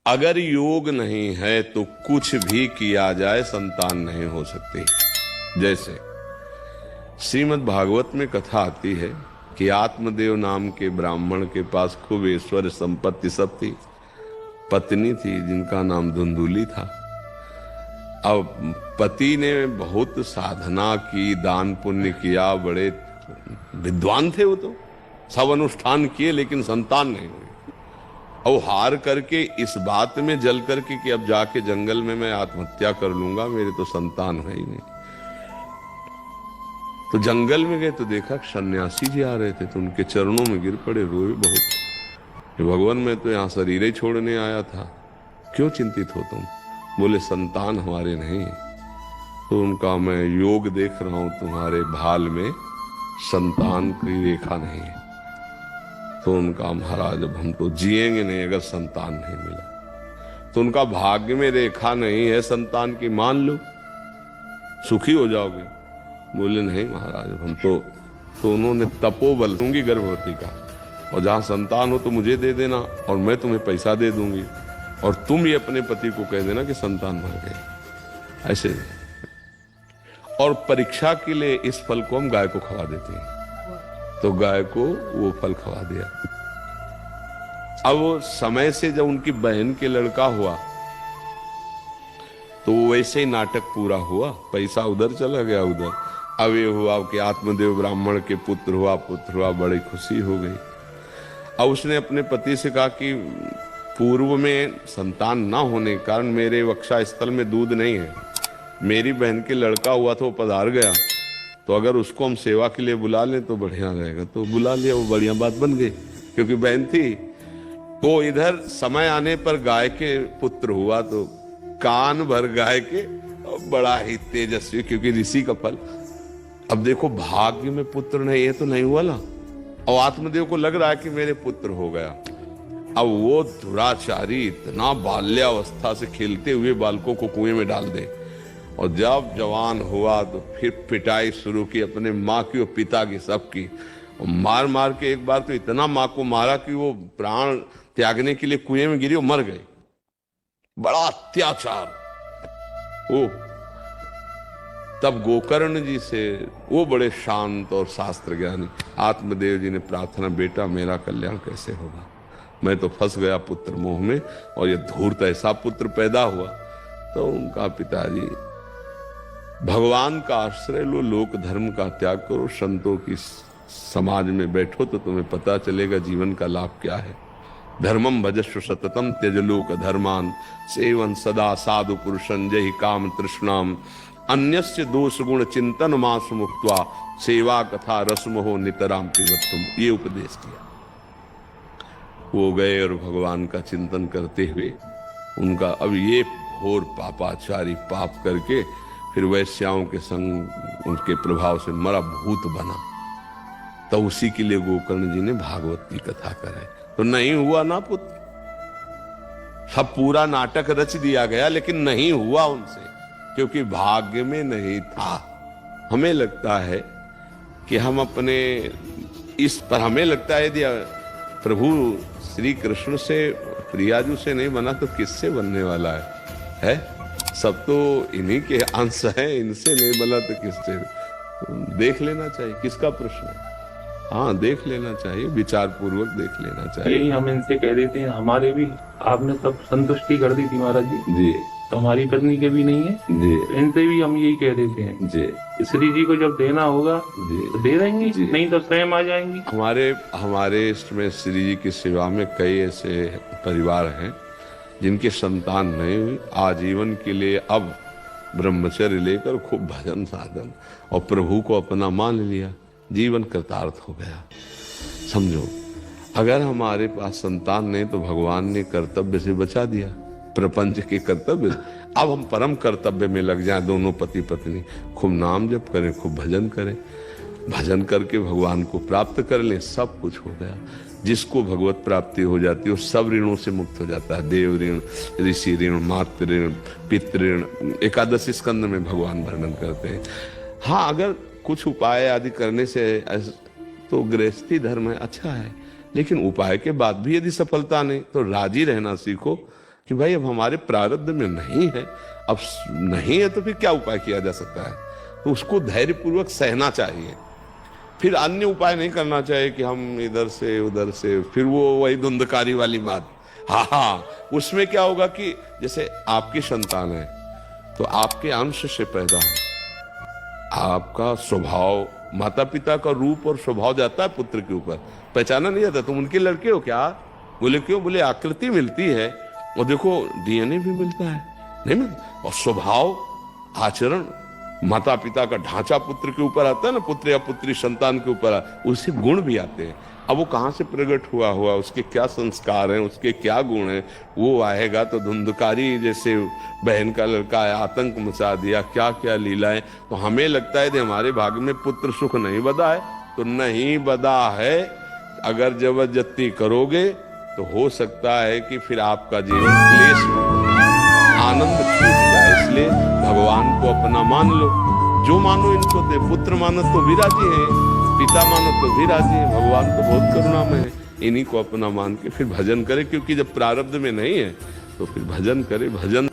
अगर योग नहीं है तो कुछ भी किया जाए संतान नहीं हो सकती। जैसे श्रीमद् भागवत में कथा आती है कि आत्मदेव नाम के ब्राह्मण के पास खूब ऐश्वर्य संपत्ति सब थी, पत्नी थी जिनका नाम धुंधुली था। अब पति ने बहुत साधना की, दान पुण्य किया, बड़े विद्वान थे वो, तो सब अनुष्ठान किए लेकिन संतान नहीं हुई। और हार करके इस बात में जल करके कि अब जाके जंगल में मैं आत्महत्या कर लूंगा, मेरे तो संतान है ही नहीं। तो जंगल में गए तो देखा सन्यासी जी आ रहे थे, तो उनके चरणों में गिर पड़े, रोए बहुत कि भगवान मैं तो यहाँ शरीर ही छोड़ने आया था, क्यों चिंतित हो तुम? बोले संतान हमारे नहीं। तो उनका मैं योग देख रहा हूं, तुम्हारे भाल में संतान की रेखा नहीं है। तो उनका महाराज अब हम तो जिएंगे नहीं अगर संतान नहीं मिला। तो उनका भाग्य में रेखा नहीं है संतान की, मान लो सुखी हो जाओगे। बोले नहीं महाराज हम तो उन्होंने तपोबल दूंगी गर्भवती का, और जहां संतान हो तो मुझे दे देना और मैं तुम्हें पैसा दे दूंगी, और तुम ये अपने पति को कह देना कि संतान मर गए। ऐसे और परीक्षा के लिए इस फल को हम गाय को खवा देते हैं, तो गाय को वो फल खवा दिया। अब वो समय से जब उनकी बहन के लड़का हुआ तो वैसे ही नाटक पूरा हुआ, पैसा उधर चला गया उधर। अब ये हुआ कि आत्मदेव ब्राह्मण के पुत्र हुआ, बड़ी खुशी हो गई। अब उसने अपने पति से कहा कि पूर्व में संतान ना होने के कारण मेरे वक्षा स्थल में दूध नहीं है, मेरी बहन के लड़का हुआ तो वो पधार गया, तो अगर उसको हम सेवा के लिए बुला लें तो बढ़िया रहेगा। तो बुला लिया, वो बढ़िया बात बन गई क्योंकि बहन थी। तो इधर समय आने पर गाय के पुत्र हुआ, तो कान भर गाय के, बड़ा ही तेजस्वी, क्योंकि ऋषि का फल। अब देखो भाग्य में पुत्र नहीं है तो नहीं हुआ ना, और आत्मदेव को लग रहा है कि मेरे पुत्र हो गया। अब वो दुराचारी इतना बाल्यावस्था से खेलते हुए बालकों को कुएं में डाल दे, और जब जवान हुआ तो फिर पिटाई शुरू की अपने माँ की और पिता की, सबकी। और मार मार के एक बार तो इतना माँ को मारा कि वो प्राण त्यागने के लिए कुएं में गिरी और मर गई। बड़ा अत्याचार। ओ तब गोकर्ण जी से, वो बड़े शांत और शास्त्र ज्ञानी, आत्मदेव जी ने प्रार्थना, बेटा मेरा कल्याण कैसे होगा, मैं तो फंस गया पुत्र मोह में, और ये धूर्त ऐसा पुत्र पैदा हुआ। तो उनका पिताजी, भगवान का आश्रय लो, लोक धर्म का त्याग करो, संतों की समाज में बैठो तो तुम्हें पता चलेगा जीवन का लाभ क्या है। धर्मम भजस्व सततम त्यज लोक धर्मान, सेवन सदा साधु पुरुषं जहि काम तृष्णाम, अन्यस्य दोष गुण चिंतन मास मुक्त्वा, सेवा कथा रसमोह नितराम पिबत्तुम। ये उपदेश किया। वो गए और भगवान का चिंतन करते हुए उनका, अब ये घोर पापाचारी पाप करके फिर वैश्याओं के संग उनके प्रभाव से मरा भूत बना। तो उसी के लिए गोकर्ण जी ने भागवत की कथा कराई। तो नहीं हुआ ना पुत्र, सब पूरा नाटक रच दिया गया लेकिन नहीं हुआ उनसे, क्योंकि भाग्य में नहीं था। हमें लगता है कि हम अपने इस पर, हमें लगता है यदि प्रभु श्री कृष्ण से, प्रियाजू से नहीं बना तो किससे बनने वाला है? सब तो इन्हीं के अंश हैं, इनसे नहीं बना तो किससे? देख लेना चाहिए, किसका प्रश्न है? हाँ देख लेना चाहिए, विचार पूर्वक देख लेना चाहिए। यही हम इनसे कह देते हैं, हमारे भी आपने सब संतुष्टि कर दी थी महाराज जी, तो हमारी पत्नी के भी नहीं है जी, इनसे भी हम यही कह देते हैं जी, श्री जी को जब देना होगा तो दे देंगे, नहीं तो स्वयं आ जाएंगे। हमारे इसमें श्री जी की सेवा में कई ऐसे परिवार हैं जिनकी संतान नहीं हुई, आजीवन के लिए अब ब्रह्मचर्य लेकर खूब भजन साधन और प्रभु को अपना मान लिया, जीवन कृतार्थ हो गया। समझो, अगर हमारे पास संतान नहीं तो भगवान ने कर्तव्य से बचा दिया, प्रपंच के कर्तव्य। अब हम परम कर्तव्य में लग जाएं, दोनों पति पत्नी, खूब नाम जप करें, खूब भजन करें, भजन करके भगवान को प्राप्त कर लें, सब कुछ हो गया। जिसको भगवत प्राप्ति हो जाती है वो सब ऋणों से मुक्त हो जाता है। देव ऋण, ऋषि ऋण, मातृ ऋण, पितृ ऋण, एकादश स्कंद में भगवान वर्णन करते हैं। हाँ, अगर कुछ उपाय आदि करने से तो गृहस्थी धर्म है, अच्छा है, लेकिन उपाय के बाद भी यदि सफलता नहीं तो राजी रहना सीखो कि भाई अब हमारे प्रारब्ध में नहीं है, अब नहीं है तो फिर क्या उपाय किया जा सकता है। तो उसको धैर्यपूर्वक सहना चाहिए, फिर अन्य उपाय नहीं करना चाहिए कि हम इधर से उधर से, फिर वो वही धुंधकारी वाली बात। हाँ, उसमें क्या होगा कि जैसे आपकी संतान है तो आपके अंश से पैदा है, आपका स्वभाव, माता पिता का रूप और स्वभाव जाता है पुत्र के ऊपर, पहचाना नहीं जाता। तुम उनके लड़के हो क्या? बोले क्यों? बोले आकृति मिलती है और देखो डीएनए भी मिलता है, नहीं मिलता, और स्वभाव, आचरण, माता पिता का ढांचा पुत्र के ऊपर आता है ना, पुत्र या पुत्री संतान के ऊपर, उससे गुण भी आते हैं। अब वो कहाँ से प्रकट हुआ, उसके क्या संस्कार हैं, उसके क्या गुण हैं, वो आएगा तो धुंधकारी जैसे बहन का लड़का है, आतंक मचा दिया, क्या क्या लीलाएं। तो हमें लगता है कि हमारे भाग में पुत्र सुख नहीं बदा है, तो नहीं बदा है। अगर जबरदस्ती करोगे तो हो सकता है कि फिर आपका जीवन क्लेश में आनंद छूट जाए। इसलिए भगवान को अपना मान लो, जो मानो इनको दे। पुत्र मानो तो भी राजी है, पिता मानो तो भी राजी है, भगवान तो बहुत करुणामय है। इन्हीं को अपना मान के फिर भजन करे, क्योंकि जब प्रारब्ध में नहीं है तो फिर भजन करे। भजन